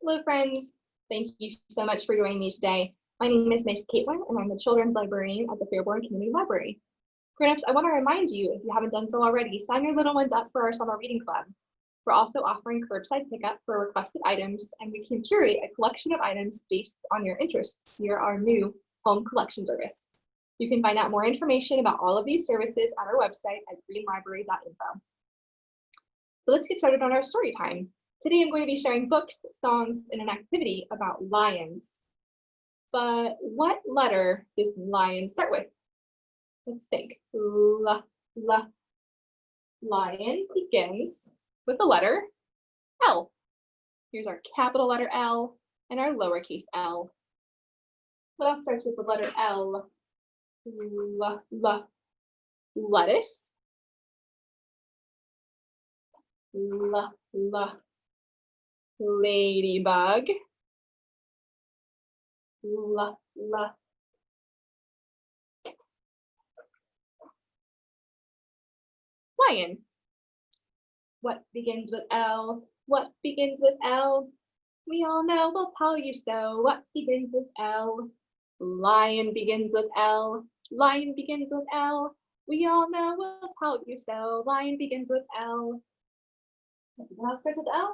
Hello, friends. Thank you so much for joining me today. My name is Miss Caitlin, and I'm the Children's Librarian at the Fairborn Community Library. Grown-ups, I want to remind you, if you haven't done so already, sign your little ones up for our summer reading club. We're also offering curbside pickup for requested items, and we can curate a collection of items based on your interests via our new home collection service. You can find out more information about all of these services at our website at greenelibrary.info. So let's get started on our story time. Today I'm going to be sharing books, songs, and an activity about lions. But what letter does lion start with? Let's think. Lion begins with the letter L. Here's our capital letter L and our lowercase l. What else starts with the letter L? Lettuce. Ladybug. Lion. What begins with L? What begins with L? We all know, we'll tell you so. What begins with L? Lion begins with L. Lion begins with L. We all know, we'll tell you so. Lion begins with L. What else starts with L?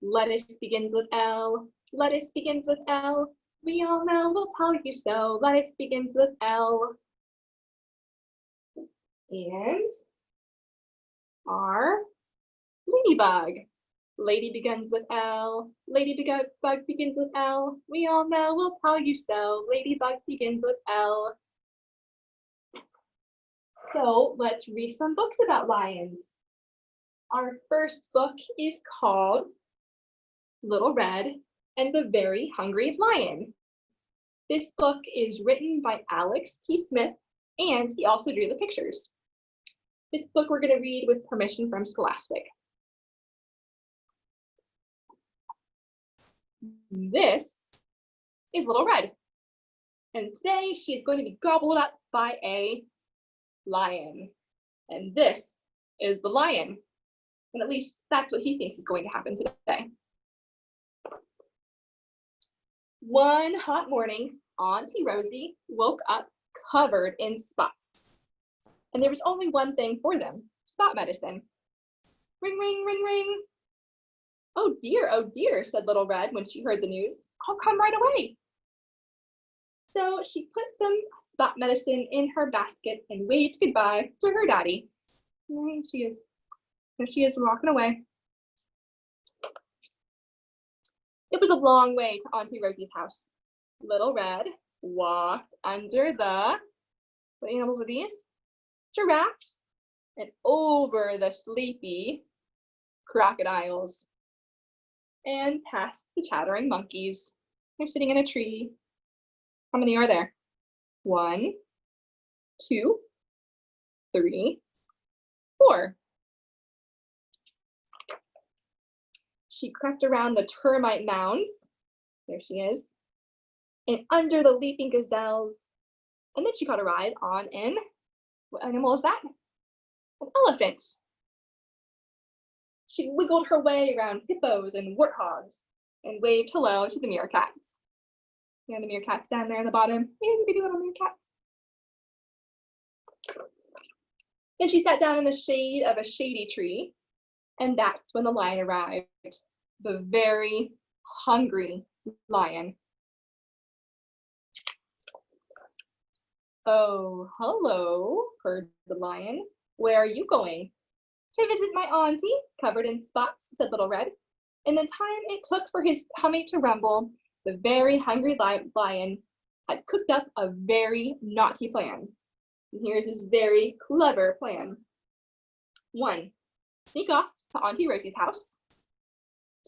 Lettuce begins with L. Lettuce begins with L. We all know, we'll tell you so. Lettuce begins with L. And our ladybug. Lady begins with L. Ladybug begins with L. We all know, we'll tell you so. Ladybug begins with L. So let's read some books about lions. Our first book is called Little Red and the Very Hungry Lion. This book is written by Alex T. Smith, and he also drew the pictures. This book we're going to read with permission from Scholastic. This is Little Red, and today she is going to be gobbled up by a lion. And this is the lion, and at least that's what he thinks is going to happen today. One hot morning, Auntie Rosie woke up covered in spots. And there was only one thing for them, spot medicine. Ring, ring, ring, ring. Oh dear, said Little Red when she heard the news. I'll come right away. So she put some spot medicine in her basket and waved goodbye to her daddy. There she is. There she is walking away. It was a long way to Auntie Rosie's house. Little Red walked under the, what animals are these? Giraffes, and over the sleepy crocodiles, and past the chattering monkeys. They're sitting in a tree. How many are there? 1, 2, 3, 4. She crept around the termite mounds. There she is. And under the leaping gazelles. And then she got a ride on an, what animal is that? An elephant. She wiggled her way around hippos and warthogs and waved hello to the meerkats. Yeah, the meerkats down there in the bottom. Hey, maybe little meerkats. Then she sat down in the shade of a shady tree, and that's when the lion arrived. The very hungry lion. Oh, hello, purred the lion. Where are you going? To visit my auntie, covered in spots, said Little Red. In the time it took for his tummy to rumble, the very hungry lion had cooked up a very naughty plan. And here's his very clever plan. 1, sneak off to Auntie Rosie's house.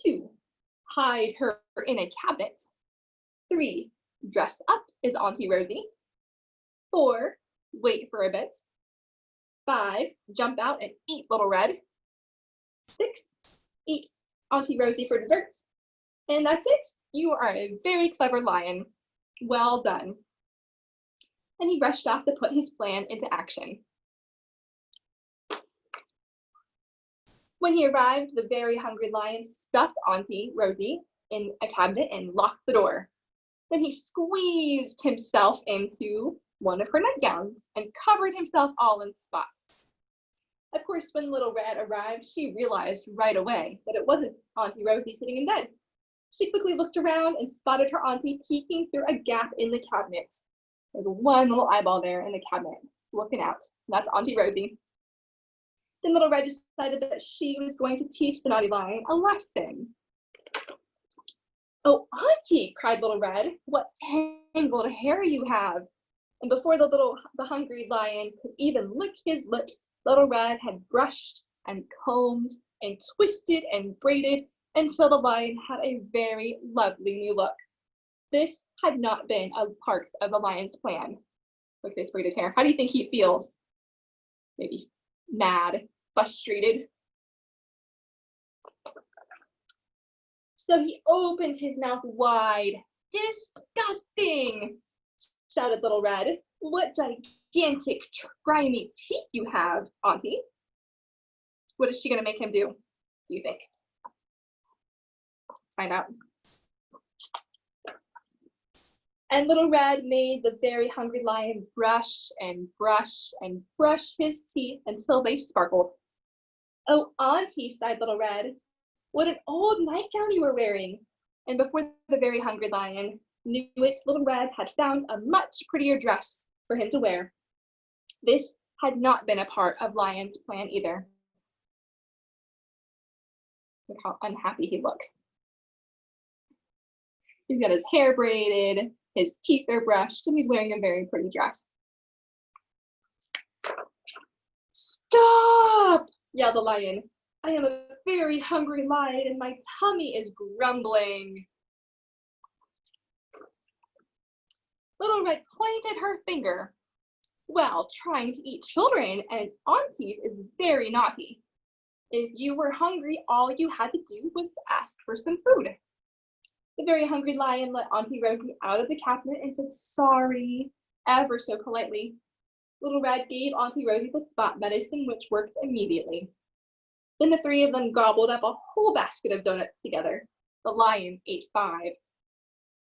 2, hide her in a cabinet. 3, dress up as Auntie Rosie. 4, wait for a bit. 5, jump out and eat Little Red. 6, eat Auntie Rosie for dessert. And that's it. You are a very clever lion. Well done. And he rushed off to put his plan into action. When he arrived, the very hungry lion stuffed Auntie Rosie in a cabinet and locked the door. Then he squeezed himself into one of her nightgowns and covered himself all in spots. Of course, when Little Red arrived, she realized right away that it wasn't Auntie Rosie sitting in bed. She quickly looked around and spotted her auntie peeking through a gap in the cabinet. There's one little eyeball there in the cabinet, looking out. That's Auntie Rosie. Then Little Red decided that she was going to teach the naughty lion a lesson. "Oh, Auntie," cried Little Red, "what tangled hair you have." And before the hungry lion could even lick his lips, Little Red had brushed and combed and twisted and braided until the lion had a very lovely new look. This had not been a part of the lion's plan. Look at his braided hair. How do you think he feels? Maybe mad, frustrated. So he opened his mouth wide. "Disgusting!" shouted Little Red. "What gigantic, grimy teeth you have, Auntie." What is she going to make him do you think? Let's find out. And Little Red made the very hungry lion brush and brush and brush his teeth until they sparkled. "Oh, Auntie," sighed Little Red, "what an old nightgown you were wearing." And before the very hungry lion knew it, Little Red had found a much prettier dress for him to wear. This had not been a part of Lion's plan either. Look how unhappy he looks. He's got his hair braided, his teeth are brushed, and he's wearing a very pretty dress. "Stop!" yelled the lion. "I am a very hungry lion and my tummy is grumbling." Little Red pointed her finger. "Well, trying to eat children and aunties is very naughty. If you were hungry, all you had to do was ask for some food." The very hungry lion let Auntie Rosie out of the cabinet and said sorry, ever so politely. Little Red gave Auntie Rosie the spot medicine, which worked immediately. Then the three of them gobbled up a whole basket of donuts together. The lion ate 5.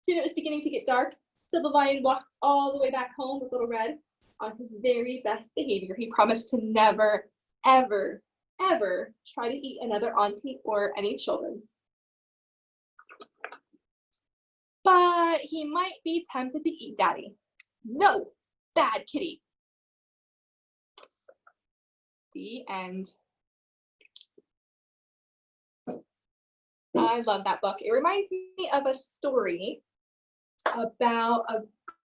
Soon it was beginning to get dark, so the lion walked all the way back home with Little Red on his very best behavior. He promised to never, ever, ever try to eat another auntie or any children. But he might be tempted to eat Daddy. No, bad kitty. The end. I love that book. It reminds me of a story about a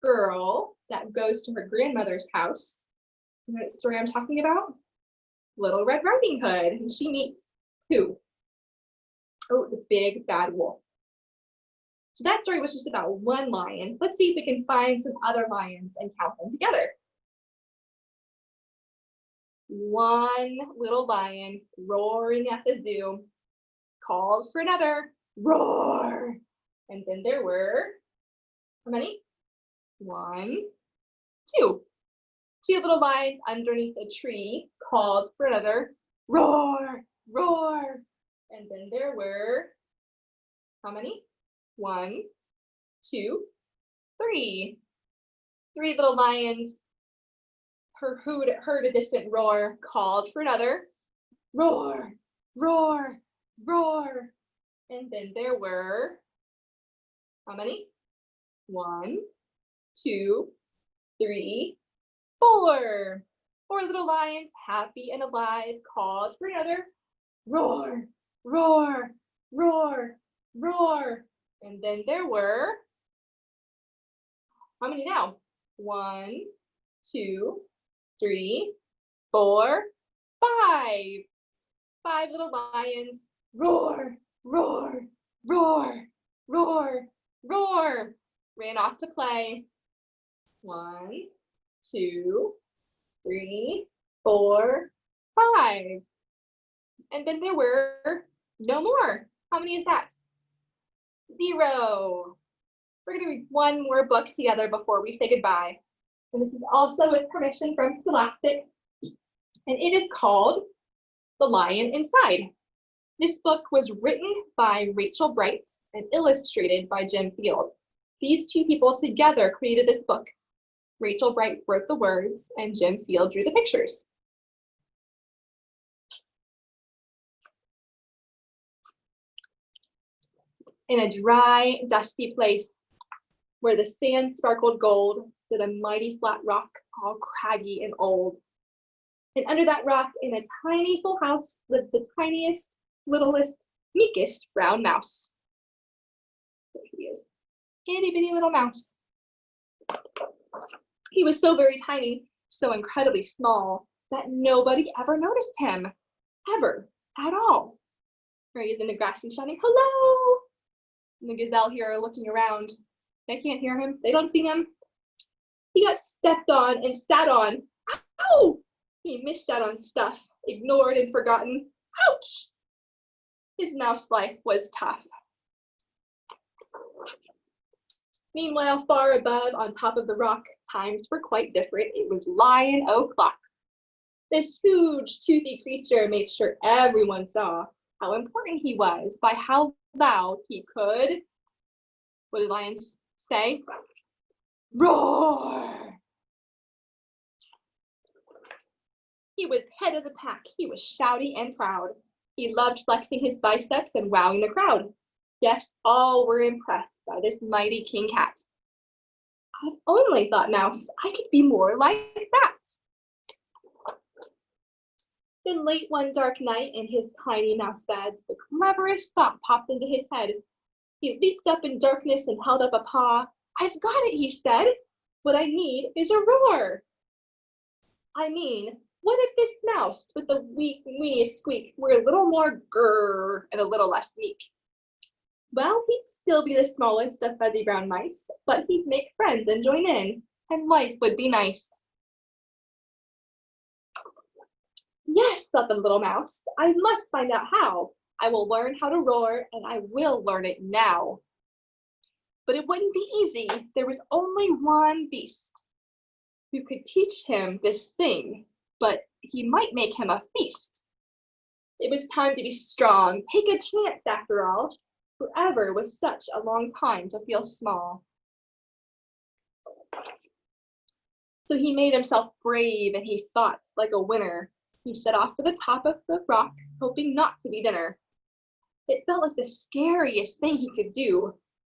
girl that goes to her grandmother's house. You know what story I'm talking about? Little Red Riding Hood. And she meets who? Oh, the big bad wolf. So that story was just about one lion. Let's see if we can find some other lions and count them together. One little lion roaring at the zoo called for another. Roar! And then there were, how many? 1, 2. 2 little lions underneath a tree called for another. Roar! Roar! And then there were, how many? 1, 2, 3. 3 little lions heard a distant roar, called for another. Roar! Roar! Roar! And then there were, how many? 1, 2, 3, 4. 4 little lions, happy and alive, called for another. Roar! Roar! Roar! Roar! And then there were, how many now? 1, 2, 3, 4, 5. 5 little lions. Roar! Roar! Roar! Roar! Roar! Ran off to play. 1, 2, 3, 4, 5. And then there were no more. How many is that? 0. We're going to read one more book together before we say goodbye. And this is also with permission from Scholastic. And it is called The Lion Inside. This book was written by Rachel Bright and illustrated by Jim Field. These two people together created this book. Rachel Bright wrote the words and Jim Field drew the pictures. In a dry, dusty place where the sand sparkled gold stood a mighty flat rock, all craggy and old. And under that rock, in a tiny full house, lived the tiniest, littlest, meekest brown mouse. There he is, itty bitty little mouse. He was so very tiny, so incredibly small, that nobody ever noticed him, ever, at all. Here he is in the grass and shouting, hello! And the gazelle here are looking around. They can't hear him, they don't see him. He got stepped on and sat on. Ow! He missed out on stuff, ignored and forgotten. Ouch! His mouse life was tough. Meanwhile, far above, on top of the rock, times were quite different. It was Lion O'Clock. This huge, toothy creature made sure everyone saw how important he was by how loud he could, what did lions say? Roar! He was head of the pack. He was shouty and proud. He loved flexing his biceps and wowing the crowd. Yes, all were impressed by this mighty king cat. I've only thought, Mouse, I could be more like that. Then late one dark night in his tiny mouse bed, the cleverest thought popped into his head. He leaped up in darkness and held up a paw. I've got it, he said. What I need is a roar. I mean, what if this mouse with the weeniest squeak were a little more grrr and a little less meek? Well, he'd still be the smallest of fuzzy brown mice, but he'd make friends and join in, and life would be nice. Yes, thought the little mouse, I must find out how. I will learn how to roar, and I will learn it now. But it wouldn't be easy. There was only one beast who could teach him this thing, but he might make him a feast. It was time to be strong. Take a chance, after all. Forever was such a long time to feel small. So he made himself brave and he thought like a winner. He set off for the top of the rock, hoping not to be dinner. It felt like the scariest thing he could do.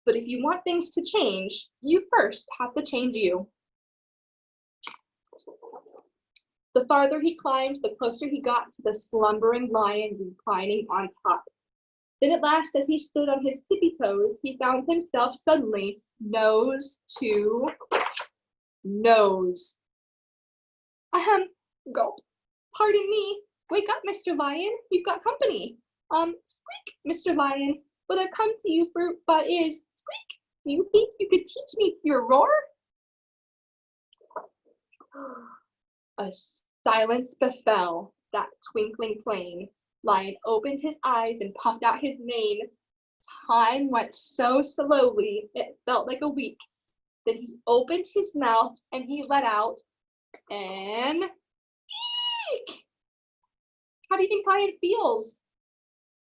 But if you want things to change, you first have to change you. The farther he climbed, the closer he got to the slumbering lion reclining on top. Then at last, as he stood on his tippy toes, he found himself suddenly nose to nose. Ahem, gulp. Pardon me. Wake up, Mr. Lion. You've got company. Squeak, Mr. Lion. What I've come to you for but is, squeak, do you think you could teach me your roar? A silence befell that twinkling plain. Lion opened his eyes and puffed out his mane. Time went so slowly, it felt like a week. Then he opened his mouth and he let out an eek! How do you think Lion feels?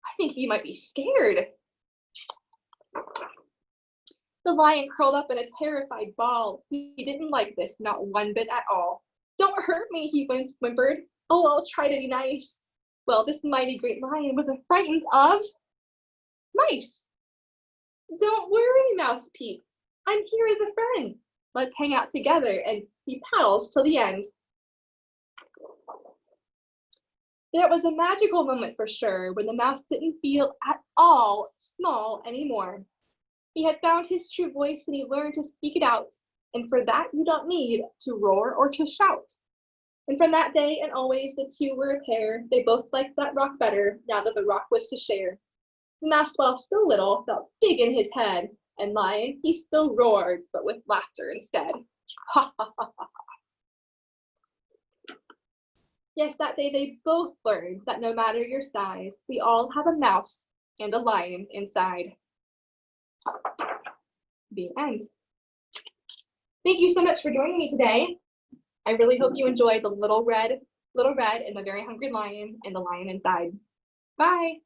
I think he might be scared. The lion curled up in a terrified ball. He didn't like this, not one bit at all. Don't hurt me, he whimpered. Oh, I'll try to be nice. Well, this mighty great lion was frightened of mice. Don't worry, Mouse peeped. I'm here as a friend. Let's hang out together and be pals till the end. There was a magical moment for sure when the mouse didn't feel at all small anymore. He had found his true voice and he learned to speak it out. And for that, you don't need to roar or to shout. And from that day and always, the two were a pair. They both liked that rock better, now that the rock was to share. The mouse, while still little, felt big in his head, and Lion, he still roared, but with laughter instead. Ha ha ha ha ha. Yes, that day they both learned that no matter your size, we all have a mouse and a lion inside. The end. Thank you so much for joining me today. I really hope you enjoyed the little red Little Red and the Very Hungry Lion and the Lion Inside. Bye!